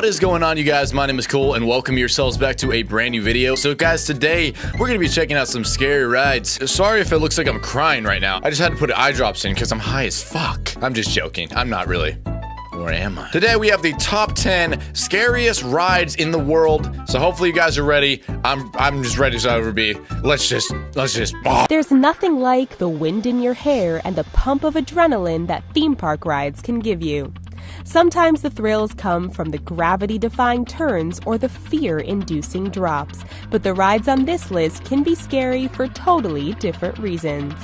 What is going on, you guys? My name is Cole and welcome yourselves back to a brand new video. So guys, today we're gonna be checking out some scary rides. Sorry if it looks like I'm crying right now. I just had to put eye drops in because I'm high as fuck. I'm just joking. I'm not really. Where am I? Today we have the top 10 scariest rides in the world. So hopefully you guys are ready. I'm just ready as I'll ever be. Let's just There's nothing like the wind in your hair and the pump of adrenaline that theme park rides can give you. Sometimes the thrills come from the gravity-defying turns or the fear-inducing drops, but the rides on this list can be scary for totally different reasons.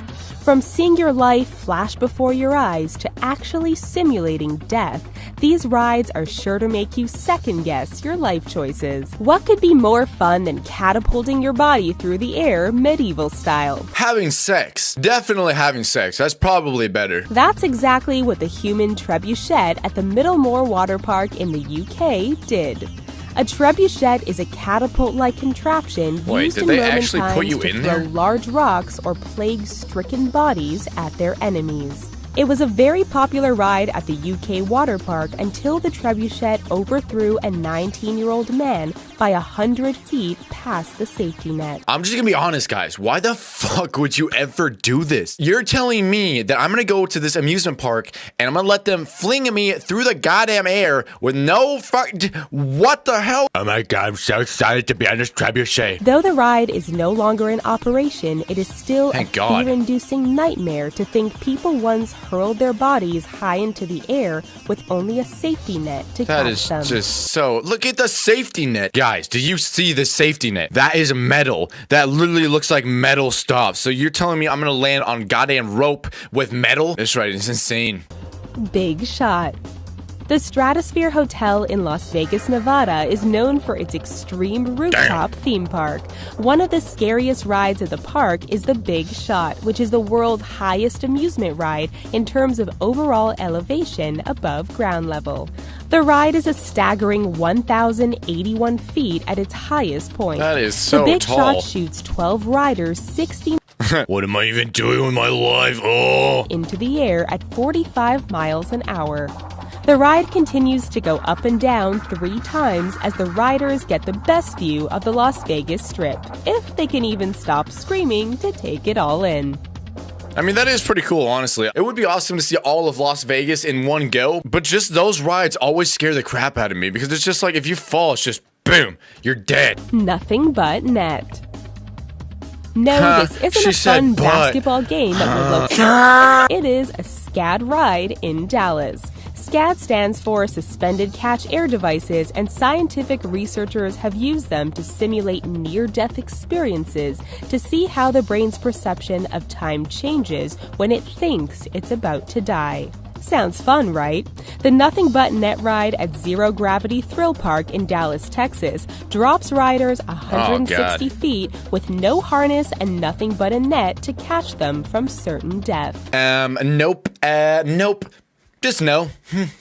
From seeing your life flash before your eyes to actually simulating death, these rides are sure to make you second-guess your life choices. What could be more fun than catapulting your body through the air medieval style? Having sex. Definitely having sex. That's probably better. That's exactly what the human trebuchet at the Middlemore Water Park in the UK did. A trebuchet is a catapult-like contraption used in Roman times to throw large rocks or plague-stricken bodies at their enemies. It was a very popular ride at the UK water park until the trebuchet overthrew a 19-year-old man by 100 feet past the safety net. I'm just gonna be honest, guys. Why the fuck would you ever do this? You're telling me that I'm gonna go to this amusement park and I'm gonna let them fling me through the goddamn air with no fuck. What the hell? Oh my god, I'm so excited to be on this trebuchet. Though the ride is no longer in operation, it is still a fear-inducing nightmare to think people once hurled their bodies high into the air with only a safety net to catch them. That is just so... Look at the safety net. Guys, do you see the safety net? That is metal. That literally looks like metal stuff. So you're telling me I'm gonna land on goddamn rope with metal? That's right, it's insane. Big shot. The Stratosphere Hotel in Las Vegas, Nevada is known for its extreme rooftop theme park. One of the scariest rides at the park is the Big Shot, which is the world's highest amusement ride in terms of overall elevation above ground level. The ride is a staggering 1,081 feet at its highest point. That is so tall. The Big Shot shoots 12 riders 60 What am I even doing with my life? Oh! Into the air at 45 miles an hour. The ride continues to go up and down 3 times as the riders get the best view of the Las Vegas Strip, if they can even stop screaming to take it all in. I mean, that is pretty cool, honestly. It would be awesome to see all of Las Vegas in one go, but just those rides always scare the crap out of me because it's just like if you fall, it's just boom, you're dead. Nothing but net. No, this isn't a fun basketball game that will It is a SCAD ride in Dallas. SCAD stands for Suspended Catch Air Devices, and scientific researchers have used them to simulate near-death experiences to see how the brain's perception of time changes when it thinks it's about to die. Sounds fun, right? The Nothing But Net ride at Zero Gravity Thrill Park in Dallas, Texas, drops riders 160 feet with no harness and nothing but a net to catch them from certain death. Nope. Nope. Just no.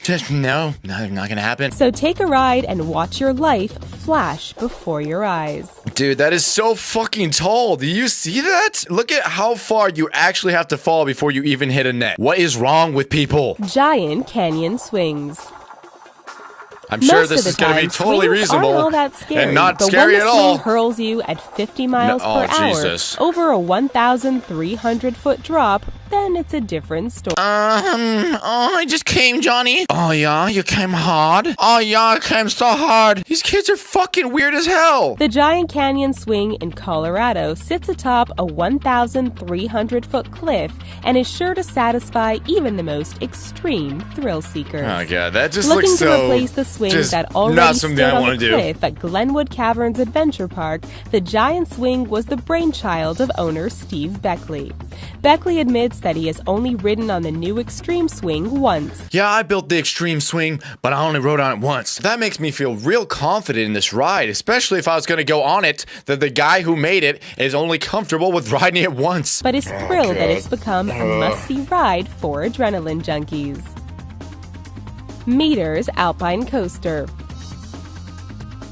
Just no. Not gonna happen. So take a ride and watch your life flash before your eyes. Dude, that is so fucking tall. Do you see that? Look at how far you actually have to fall before you even hit a net. What is wrong with people? Giant canyon swings. I'm sure this is going to be totally reasonable all that scary, and not scary at all. But when the swing hurls you at 50 miles per hour over a 1,300-foot drop, then it's a different story. I just came, Johnny. Oh, yeah? You came hard? Oh, yeah, I came so hard. These kids are fucking weird as hell. The Giant Canyon Swing in Colorado sits atop a 1,300-foot cliff and is sure to satisfy even the most extreme thrill seekers. Oh, God, that just looking looks so... to replace the swing that already stood on the cliff at Glenwood Caverns Adventure Park, the Giant Swing was the brainchild of owner Steve Beckley. Beckley admits that he has only ridden on the new Extreme Swing once. Yeah, I built the Extreme Swing, but I only rode on it once. That makes me feel real confident in this ride, especially if I was going to go on it, that the guy who made it is only comfortable with riding it once. But is thrilled that it's become a must-see ride for adrenaline junkies. Meters Alpine Coaster.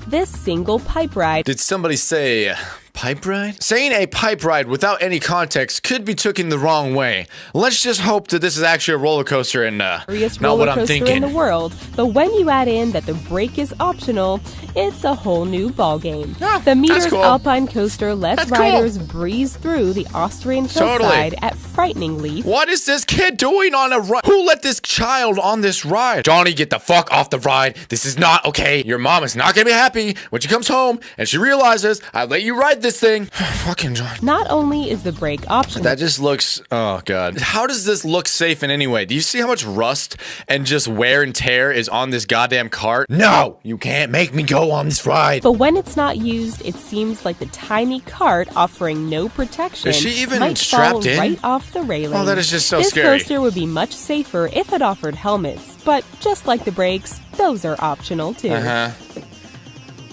This single pipe ride... Did somebody say pipe ride? Saying a pipe ride without any context could be taken the wrong way. Let's just hope that this is actually a roller coaster and not what I'm thinking. In the world, but when you add in that the brake is optional, it's a whole new ballgame. The Meters cool. Alpine coaster lets riders breeze through the Austrian hillside at frighteningly. What is this kid doing on a ride? Who let this child on this ride? Johnny, get the fuck off the ride. This is not okay. Your mom is not gonna be happy when she comes home and she realizes I let you ride this thing. Fucking John. Not only is the brake optional. That just looks, oh god. How does this look safe in any way? Do you see how much rust and just wear and tear is on this goddamn cart? No, you can't make me go on this ride. But when it's not used, it seems like the tiny cart offering no protection is she even might strapped fall in? Right off the railing. Oh, that is just so scary. This coaster would be much safer if it offered helmets, but just like the brakes, those are optional too.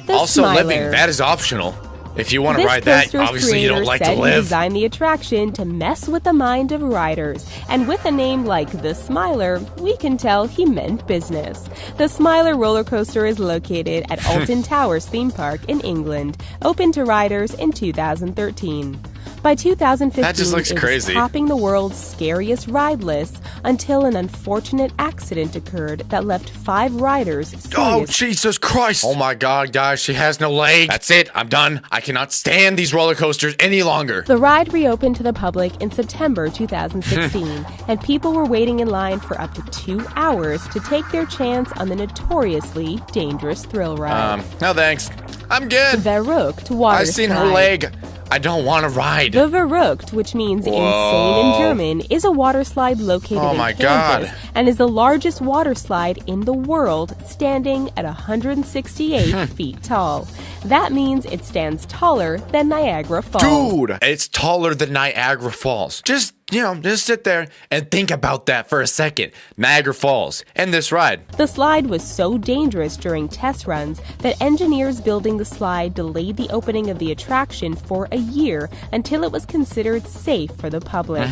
Also, living, that is optional. If you want to ride that, obviously you don't like to live. Designed the attraction to mess with the mind of riders, and with a name like the Smiler, we can tell he meant business. The Smiler roller coaster is located at Alton Towers Theme Park in England, open to riders in 2013. By 2015, that just looks crazy. It was topping the world's scariest ride list until an unfortunate accident occurred that left 5 riders serious. Oh, Jesus Christ. Oh my god, guys, she has no leg. That's it, I'm done. I cannot stand these roller coasters any longer. The ride reopened to the public in September 2016, and people were waiting in line for up to 2 hours to take their chance on the notoriously dangerous thrill ride. No thanks. I'm good. Verrückt water I've seen slide. her leg. I don't want to ride. The Verrückt, which means insane in German, is a water slide located in Kansas and is the largest water slide in the world, standing at 168 feet tall. That means it stands taller than Niagara Falls. Dude, it's taller than Niagara Falls. Just sit there and think about that for a second. Niagara Falls and this ride. The slide was so dangerous during test runs that engineers building the slide delayed the opening of the attraction for a year until it was considered safe for the public.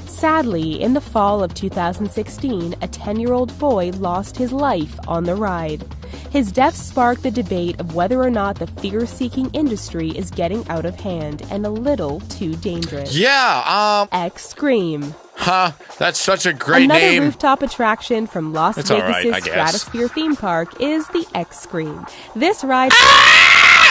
Sadly, in the fall of 2016, a 10-year-old boy lost his life on the ride. His death sparked the debate of whether or not the fear-seeking industry is getting out of hand and a little too dangerous. Yeah, X-Scream. That's such a great name. Another rooftop attraction from Las Vegas' Stratosphere theme park is the X-Scream. This ride...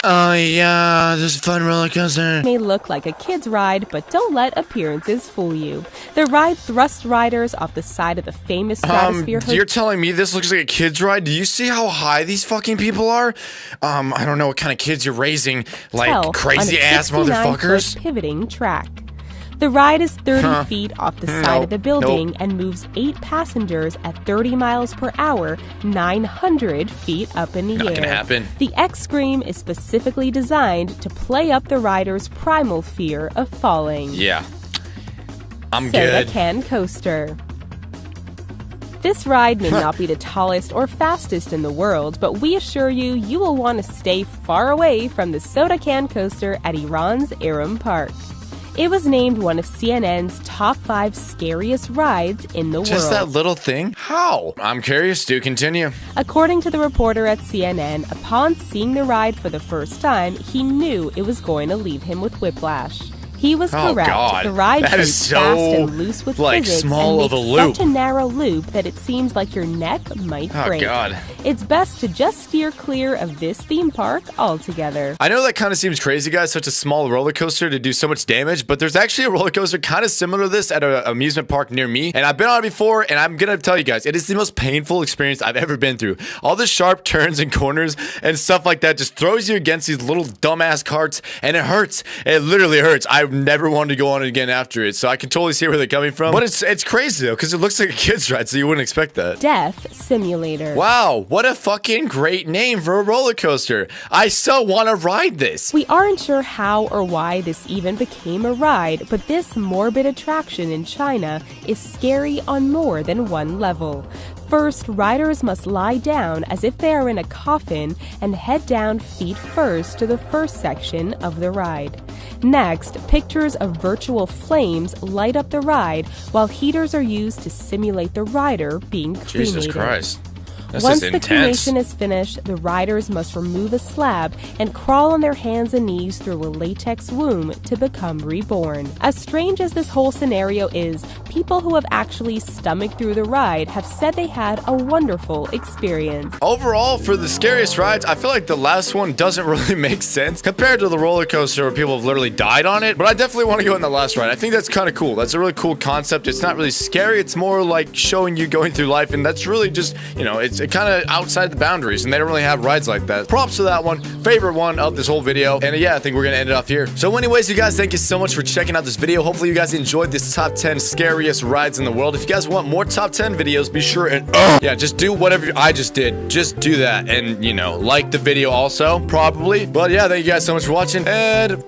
Oh yeah, this is a fun roller coaster. May look like a kid's ride, but don't let appearances fool you. The ride thrusts riders off the side of the famous Stratosphere Hotel. You're telling me this looks like a kid's ride? Do you see how high these fucking people are? I don't know what kind of kids you're raising, like crazy ass motherfuckers. Pivoting track. The ride is 30 feet off the side of the building and moves 8 passengers at 30 miles per hour, 900 feet up in the air. Not gonna happen. The X-Scream is specifically designed to play up the rider's primal fear of falling. Yeah. I'm good. Soda Can Coaster. This ride may not be the tallest or fastest in the world, but we assure you, you will want to stay far away from the Soda Can Coaster at Iran's Aram Park. It was named one of CNN's top 5 scariest rides in the world. Just that little thing? How? I'm curious. Do continue. According to the reporter at CNN, upon seeing the ride for the first time, he knew it was going to leave him with whiplash. He was correct. God. The ride is so fast and loose with physics small and of a makes loop. such a narrow loop that it seems like your neck might break. God. It's best to just steer clear of this theme park altogether. I know that kind of seems crazy, guys, such a small roller coaster to do so much damage, but there's actually a roller coaster kind of similar to this at an amusement park near me, and I've been on it before, and I'm gonna tell you guys, it is the most painful experience I've ever been through. All the sharp turns and corners and stuff like that just throws you against these little dumbass carts, and it hurts. It literally hurts. I've never wanted to go on it again after it, so I can totally see where they're coming from. But it's crazy though, because it looks like a kid's ride, so you wouldn't expect that. Death Simulator. Wow, what a fucking great name for a roller coaster. I so want to ride this. We aren't sure how or why this even became a ride, but this morbid attraction in China is scary on more than one level. First, riders must lie down as if they are in a coffin and head down feet first to the first section of the ride. Next, pictures of virtual flames light up the ride while heaters are used to simulate the rider being cremated. Jesus Christ. Once the cremation is finished, the riders must remove a slab and crawl on their hands and knees through a latex womb to become reborn. As strange as this whole scenario is, people who have actually stomached through the ride have said they had a wonderful experience. Overall, for the scariest rides, I feel like the last one doesn't really make sense compared to the roller coaster where people have literally died on it, but I definitely want to go in the last ride. I think that's kind of cool. That's a really cool concept. It's not really scary. It's more like showing you going through life, and that's really just, you know, it's kind of outside the boundaries, and they don't really have rides like that. Props to that one. Favorite one of this whole video. And yeah, I think we're gonna end it off here. So anyways, you guys, thank you so much for checking out this video. Hopefully you guys enjoyed this top 10 scariest rides in the world. If you guys want more top 10 videos, be sure and yeah, just do whatever I just did. Just do that, and you know, like the video also, probably. But yeah, thank you guys so much for watching, and